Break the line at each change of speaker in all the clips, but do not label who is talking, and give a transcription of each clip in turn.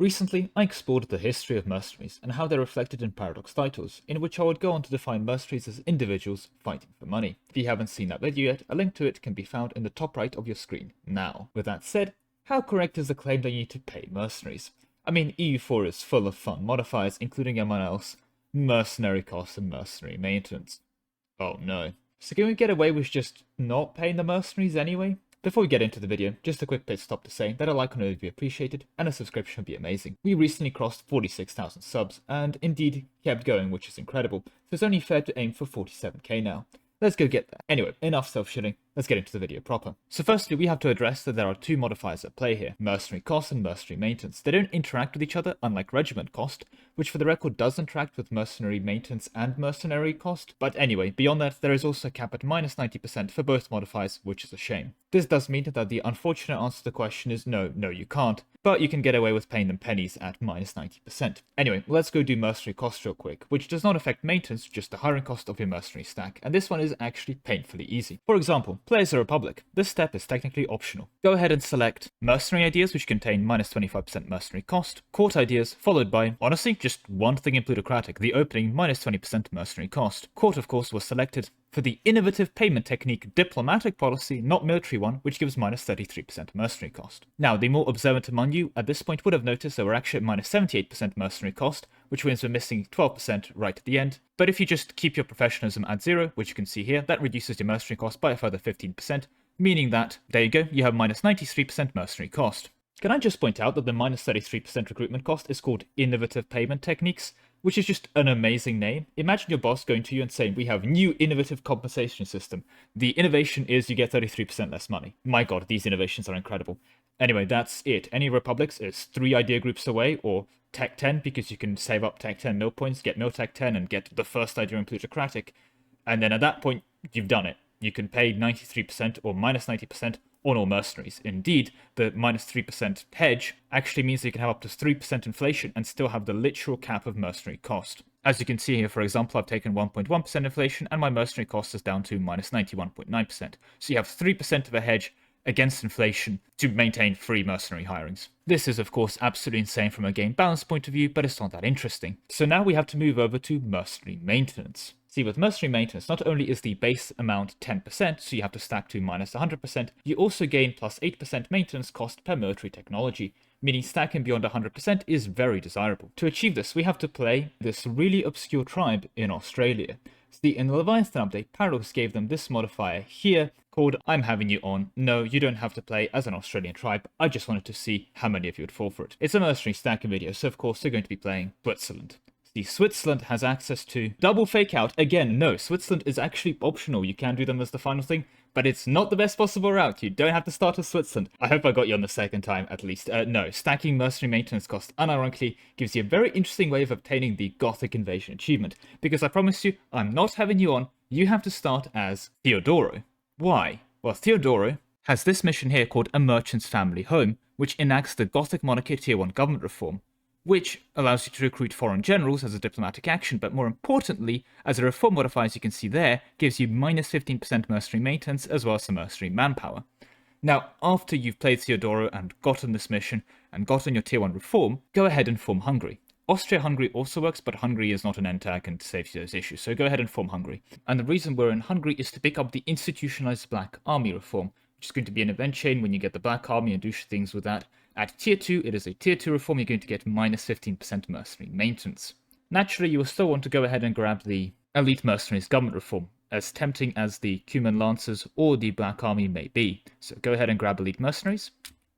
Recently, I explored the history of mercenaries and how they're reflected in Paradox titles, in which I would go on to define mercenaries as individuals fighting for money. If you haven't seen that video yet, a link to it can be found in the top right of your screen now. With that said, how correct is the claim that you need to pay mercenaries? I mean, EU4 is full of fun modifiers, including among else, Mercenary Cost and Mercenary Maintenance. Oh no. So can we get away with just not paying the mercenaries anyway? Before we get into the video, just a quick pit stop to say that a like on it would be appreciated and a subscription would be amazing. We recently crossed 46,000 subs and indeed kept going, which is incredible, so it's only fair to aim for 47k now. Let's go get there. Anyway, enough self-shitting, let's get into the video proper. So firstly, we have to address that there are two modifiers at play here, Mercenary Cost and Mercenary Maintenance. They don't interact with each other, unlike Regiment Cost, which for the record does interact with Mercenary Maintenance and Mercenary Cost. But anyway, beyond that, there is also a cap at minus 90% for both modifiers, which is a shame. This does mean that the unfortunate answer to the question is no, you can't, but you can get away with paying them pennies at minus 90%. Anyway, let's go do Mercenary Cost real quick, which does not affect maintenance, just the hiring cost of your mercenary stack, and this one is actually painfully easy. For example, play as a Republic. This step is technically optional. Go ahead and select Mercenary Ideas, which contain minus 25% mercenary cost, Court Ideas, followed by, honestly, just one thing in Plutocratic, the opening minus 20% mercenary cost. Court, of course, was selected for the innovative payment technique diplomatic policy, not military one, which gives minus 33% mercenary cost. Now, the more observant among you at this point would have noticed that we're actually at minus 78% mercenary cost, which means we're missing 12% right at the end. But if you just keep your professionalism at 0, which you can see here, that reduces your mercenary cost by a further 15%, meaning that, there you go, you have minus 93% mercenary cost. Can I just point out that the minus 33% recruitment cost is called Innovative Payment Techniques, which is just an amazing name. Imagine your boss going to you and saying, we have new innovative compensation system. The innovation is you get 33% less money. My god, these innovations are incredible. Anyway, that's it. Any Republics is 3 idea groups away, or Tech 10, because you can save up Tech 10 mil points, get Mil Tech 10, and get the first idea in Plutocratic. And then at that point, you've done it. You can pay 93% or minus 90% on all mercenaries. Indeed, the minus 3% hedge actually means that you can have up to 3% inflation and still have the literal cap of mercenary cost. As you can see here, for example, I've taken 1.1% inflation and my mercenary cost is down to minus 91.9%. So you have 3% of a hedge against inflation to maintain free mercenary hirings. This is of course absolutely insane from a game balance point of view, but it's not that interesting. So now we have to move over to mercenary maintenance. See, with Mercenary Maintenance, not only is the base amount 10%, so you have to stack to minus 100%, you also gain plus 8% maintenance cost per military technology, meaning stacking beyond 100% is very desirable. To achieve this, we have to play this really obscure tribe in Australia. See, in the Leviathan update, Paradox gave them this modifier here, called I'm having you on. No, you don't have to play as an Australian tribe, I just wanted to see how many of you would fall for it. It's a mercenary stacking video, so of course they're going to be playing Switzerland. The Switzerland has access to double fake out. Again, no, Switzerland is actually optional. You can do them as the final thing, but it's not the best possible route. You don't have to start as Switzerland. I hope I got you on the second time, at least. No, stacking mercenary maintenance cost unironically gives you a very interesting way of obtaining the Gothic Invasion achievement, because I promise you, I'm not having you on. You have to start as Theodoro. Why? Well, Theodoro has this mission here called A Merchant's Family Home, which enacts the Gothic Monarchy Tier 1 government reform, which allows you to recruit foreign generals as a diplomatic action, but more importantly, as a reform modifier, as you can see there, gives you minus 15% mercenary maintenance as well as some mercenary manpower. Now, after you've played Theodoro and gotten this mission and gotten your tier 1 reform, go ahead and form Hungary. Austria-Hungary also works, but Hungary is not an end tag and saves you those issues, so go ahead and form Hungary. And the reason we're in Hungary is to pick up the institutionalized Black Army reform, which is going to be an event chain when you get the Black Army and do things with that. At Tier 2, it is a Tier 2 reform, you're going to get minus 15% mercenary maintenance. Naturally, you will still want to go ahead and grab the Elite Mercenaries government reform, as tempting as the Cuman Lancers or the Black Army may be. So go ahead and grab Elite Mercenaries,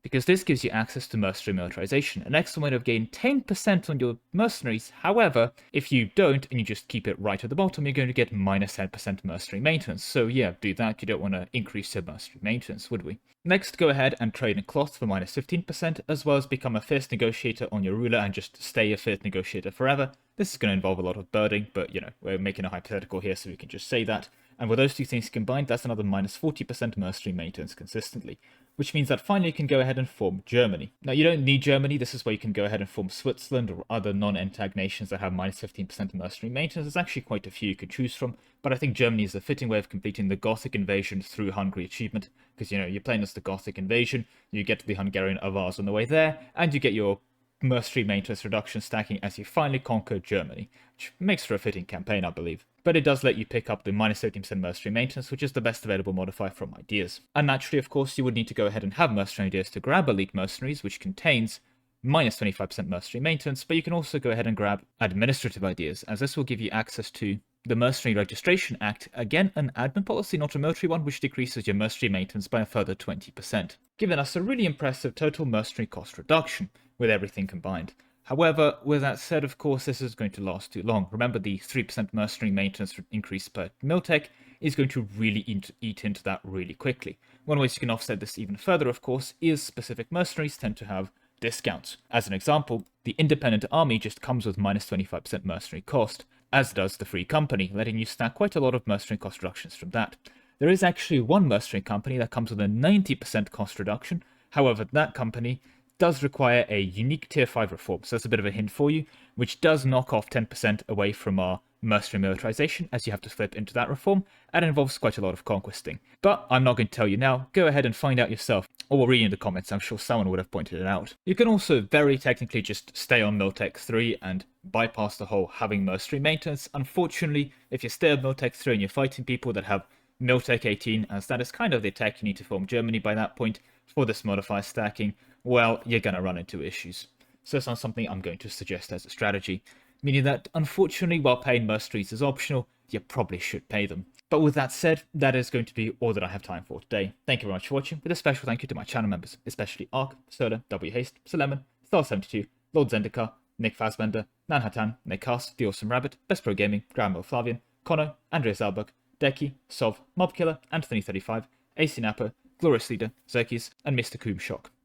because this gives you access to mercenary militarization, an excellent way of gaining 10% on your mercenaries. However, if you don't and you just keep it right at the bottom, you're going to get minus 10% mercenary maintenance. So yeah, do that. You don't want to increase your mercenary maintenance, would we? Next, go ahead and trade in cloth for minus 15%, as well as become a fierce negotiator on your ruler and just stay a fierce negotiator forever. This is going to involve a lot of birding, but you know, we're making a hypothetical here so we can just say that. And with those two things combined, that's another minus 40% mercenary maintenance consistently, which means that finally you can go ahead and form Germany. Now, you don't need Germany. This is where you can go ahead and form Switzerland or other non-entag nations that have minus 15% mercenary maintenance. There's actually quite a few you could choose from, but I think Germany is a fitting way of completing the Gothic Invasion through Hungary achievement, because, you know, you're playing as the Gothic Invasion, you get to the Hungarian Avars on the way there, and you get your mercenary maintenance reduction stacking as you finally conquer Germany, which makes for a fitting campaign, I believe. But it does let you pick up the minus 30% mercenary maintenance, which is the best available modifier from ideas. And naturally, of course, you would need to go ahead and have mercenary ideas to grab elite mercenaries, which contains minus 25% mercenary maintenance, but you can also go ahead and grab administrative ideas, as this will give you access to the Mercenary Registration Act, again an admin policy, not a military one, which decreases your mercenary maintenance by a further 20%, giving us a really impressive total mercenary cost reduction with everything combined. However, with that said, of course, this is going to last too long. Remember, the 3% mercenary maintenance increase per Miltech is going to really eat into that really quickly. One way you can offset this even further, of course, is specific mercenaries tend to have discounts. As an example, the Independent Army just comes with minus 25% mercenary cost, as does the Free Company, letting you stack quite a lot of mercenary cost reductions from that. There is actually one mercenary company that comes with a 90% cost reduction. However, that company does require a unique tier 5 reform, so that's a bit of a hint for you, which does knock off 10% away from our mercenary militarization, as you have to flip into that reform, and involves quite a lot of conquesting. But I'm not going to tell you now, go ahead and find out yourself, or read in the comments, I'm sure someone would have pointed it out. You can also very technically just stay on Miltech 3 and bypass the whole having mercenary maintenance. Unfortunately, if you stay on Miltech 3 and you're fighting people that have Miltech 18, as that is kind of the tech you need to form Germany by that point for this modifier stacking, well, you're going to run into issues. So it's not something I'm going to suggest as a strategy, meaning that unfortunately, while paying mercenaries is optional, you probably should pay them. But with that said, that is going to be all that I have time for today. Thank you very much for watching, with a special thank you to my channel members, especially Ark, Soda, W Haste, Suleiman, Star72, Lord Zendikar, Nick Fassbender, Nanhatan, Nick Cast, The Awesome Rabbit, Best Pro Gaming, Grandmo Flavian, Connor, Andreas Albuk, Deki, Sov, Mobkiller, Anthony35, AC Napper, Glorious Leader, Zerkis, and Mr. Coomshock.